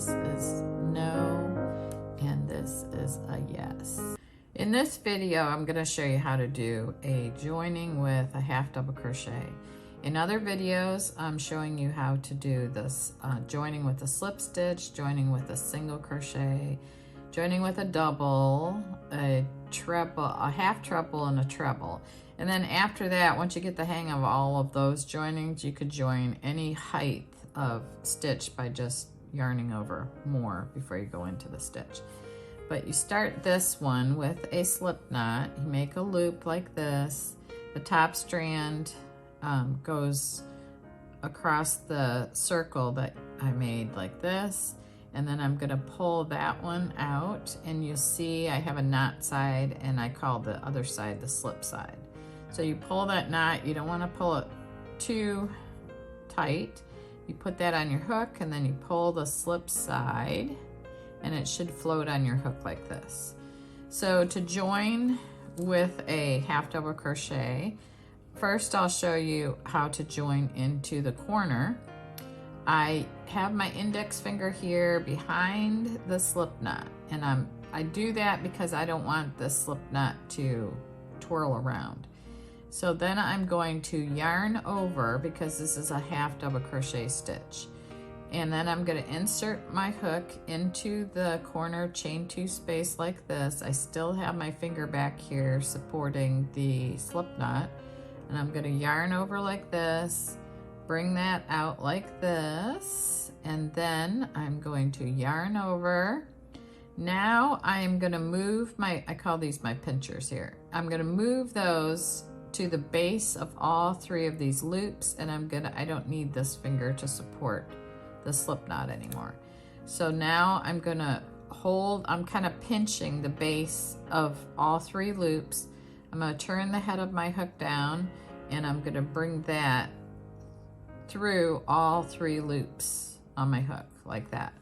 this is no, and this is a yes. In this video, I'm going to show you how to do a joining with a half double crochet. In other videos, I'm showing you how to do this joining with a slip stitch, joining with a single crochet, joining with a double, a treble, a half treble, and a treble. And then after that, once you get the hang of all of those joinings, you could join any height of stitch by just yarning over more before you go into the stitch. But you start this one with a slip knot. You make a loop like this. The top strand goes across the circle that I made like this, and then I'm gonna pull that one out, and you see I have a knot side and I call the other side the slip side. So you pull that knot, you don't want to pull it too tight. You put that on your hook and then you pull the slip side and it should float on your hook like this. So to join with a half double crochet, first I'll show you how to join into the corner. I have my index finger here behind the slip knot, and I do that because I don't want the slip knot to twirl around. So then I'm going to yarn over, because this is a half double crochet stitch. And then I'm going to insert my hook into the corner chain 2 space like this. I still have my finger back here supporting the slip knot. And I'm going to yarn over like this, bring that out like this, and then I'm going to yarn over. Now I'm going to move I call these my pinchers here. I'm going to move those to the base of all 3 of these loops, and I don't need this finger to support the slip knot anymore. So now I'm gonna hold, I'm kind of pinching the base of all 3 loops. I'm gonna turn the head of my hook down, and I'm gonna bring that through all 3 loops on my hook like that.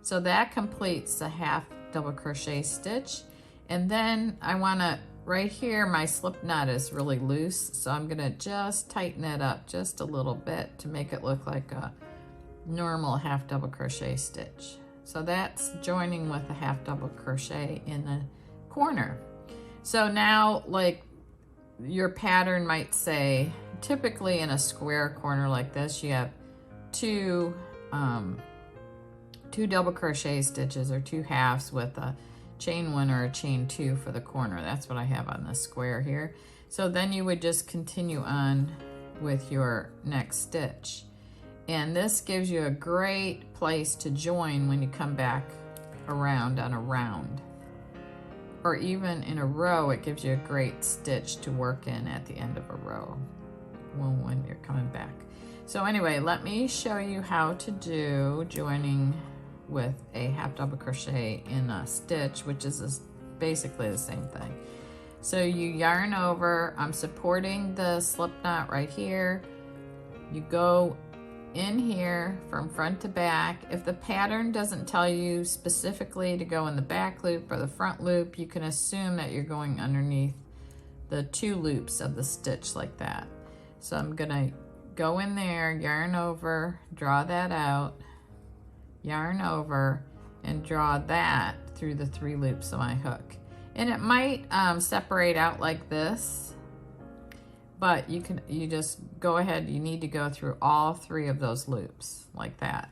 So that completes the half double crochet stitch. And then I wanna, right here, my slip knot is really loose, so I'm gonna just tighten it up just a little bit to make it look like a normal half double crochet stitch. So that's joining with a half double crochet in the corner. So now, like your pattern might say, typically in a square corner like this, you have two double crochet stitches or 2 halves with a chain 1 or a chain 2 for the corner. That's what I have on this square here. So then you would just continue on with your next stitch. And this gives you a great place to join when you come back around on a round. Or even in a row, it gives you a great stitch to work in at the end of a row when you're coming back. So anyway, let me show you how to do joining with a half double crochet in a stitch, which is basically the same thing. So you yarn over, I'm supporting the slip knot right here. You go in here from front to back. If the pattern doesn't tell you specifically to go in the back loop or the front loop, you can assume that you're going underneath the 2 loops of the stitch like that. So I'm gonna go in there, yarn over, draw that out, yarn over, and draw that through the 3 loops of my hook. And it might separate out like this, but you just go ahead, you need to go through all 3 of those loops like that.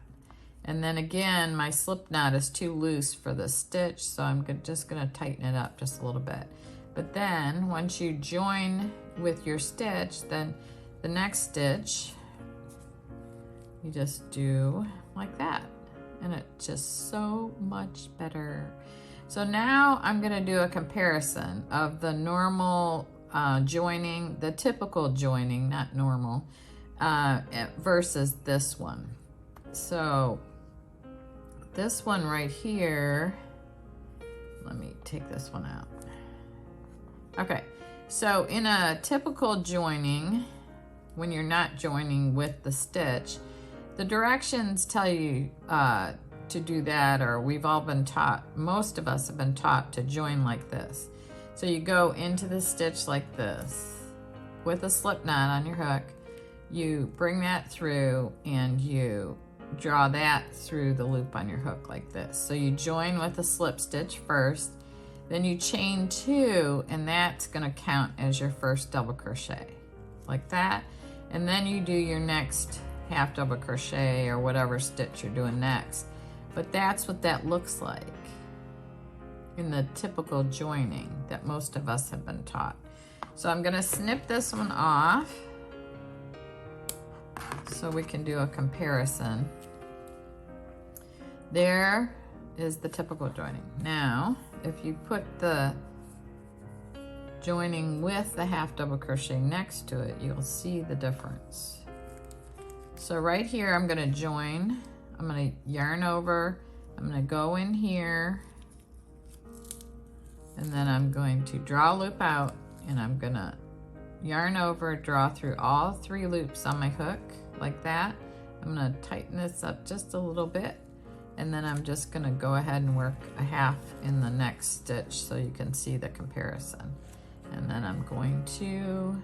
And then again, my slip knot is too loose for the stitch, so I'm just gonna tighten it up just a little bit. But then once you join with your stitch, then the next stitch, you just do like that. And it's just so much better. So now I'm gonna do a comparison of the normal joining, the typical joining, not normal, versus this one. So this one right here, let me take this one out. Okay, so in a typical joining, when you're not joining with the stitch, the directions tell you to do that, or we've all been taught, most of us have been taught to join like this. So you go into the stitch like this with a slip knot on your hook, you bring that through and you draw that through the loop on your hook like this. So you join with a slip stitch first, then you chain 2, and that's gonna count as your first double crochet, like that. And then you do your next half double crochet or whatever stitch you're doing next. But that's what that looks like in the typical joining that most of us have been taught. So I'm gonna snip this one off so we can do a comparison. There is the typical joining. Now, if you put the joining with the half double crochet next to it, you'll see the difference. So right here, I'm gonna join, I'm gonna yarn over, I'm gonna go in here, and then I'm going to draw a loop out, and I'm gonna yarn over, draw through all 3 loops on my hook, like that. I'm gonna tighten this up just a little bit, and then I'm just gonna go ahead and work a half in the next stitch so you can see the comparison. And then I'm going to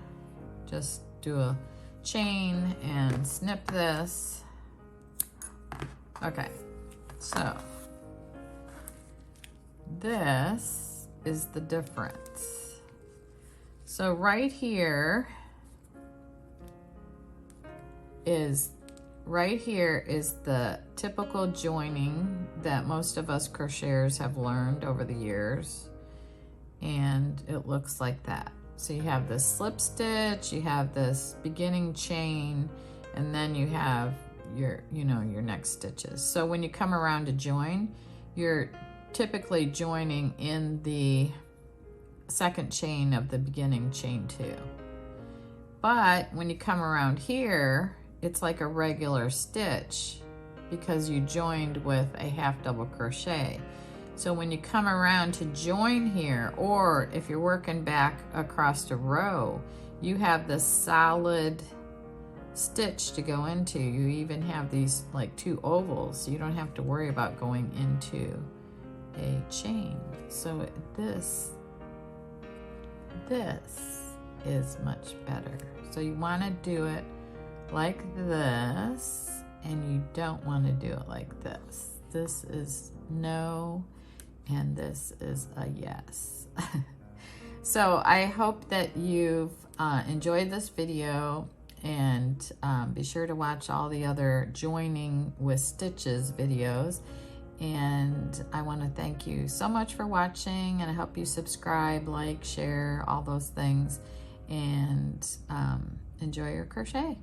just do a chain and snip this. Okay, so this is the difference. So right here is the typical joining that most of us crocheters have learned over the years, and it looks like that. So you have this slip stitch, you have this beginning chain, and then you have your, your next stitches. So when you come around to join, you're typically joining in the second chain of the beginning chain 2. But when you come around here, it's like a regular stitch because you joined with a half double crochet. So when you come around to join here, or if you're working back across a row, you have this solid stitch to go into. You even have these like 2 ovals, so you don't have to worry about going into a chain. So this is much better. So you want to do it like this, and you don't want to do it like this. This is no, and this is a yes. So I hope that you've enjoyed this video, and be sure to watch all the other joining with stitches videos. And I want to thank you so much for watching, and I hope you subscribe, like, share, all those things, and enjoy your crochet.